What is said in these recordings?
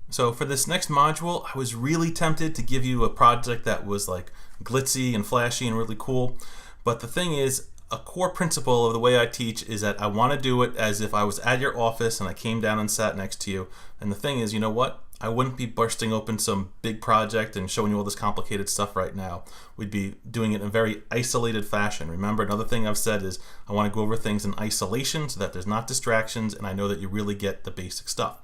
So for this next module, I was really tempted to give you a project that was like glitzy and flashy and really cool. But the thing is, a core principle of the way I teach is that I want to do it as if I was at your office and I came down and sat next to you. And the thing is, you know what? I wouldn't be bursting open some big project and showing you all this complicated stuff right now. We'd be doing it in a very isolated fashion. Remember, another thing I've said is I want to go over things in isolation so that there's not distractions and I know that you really get the basic stuff.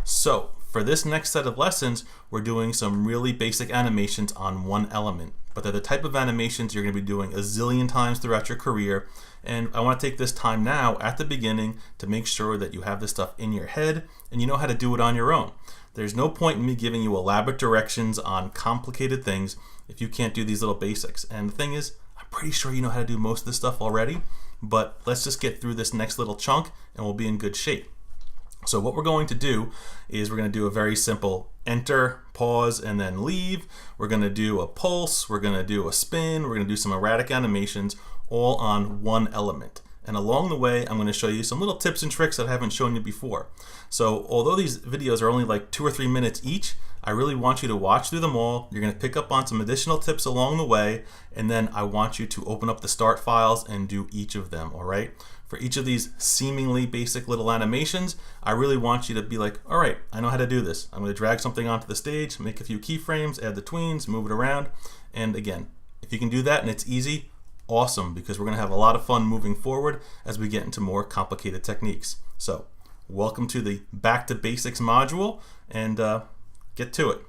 So for this next set of lessons, we're doing some really basic animations on one element, but they're the type of animations you're going to be doing a zillion times throughout your career. And I want to take this time now at the beginning to make sure that you have this stuff in your head and you know how to do it on your own. There's no point in me giving you elaborate directions on complicated things if you can't do these little basics. And the thing is, I'm pretty sure you know how to do most of this stuff already, but let's just get through this next little chunk and we'll be in good shape. So what we're going to do is we're going to do a very simple enter, pause, and then leave. We're going to do a pulse, we're going to do a spin, we're going to do some erratic animations, all on one element. And along the way, I'm going to show you some little tips and tricks that I haven't shown you before. So although these videos are only like 2 or 3 minutes each, I really want you to watch through them all. You're going to pick up on some additional tips along the way, and then I want you to open up the start files and do each of them, all right? For each of these seemingly basic little animations, I really want you to be like, all right, I know how to do this. I'm going to drag something onto the stage, make a few keyframes, add the tweens, move it around. And again, if you can do that and it's easy, awesome, because we're going to have a lot of fun moving forward as we get into more complicated techniques. So welcome to the Back to Basics module, and get to it.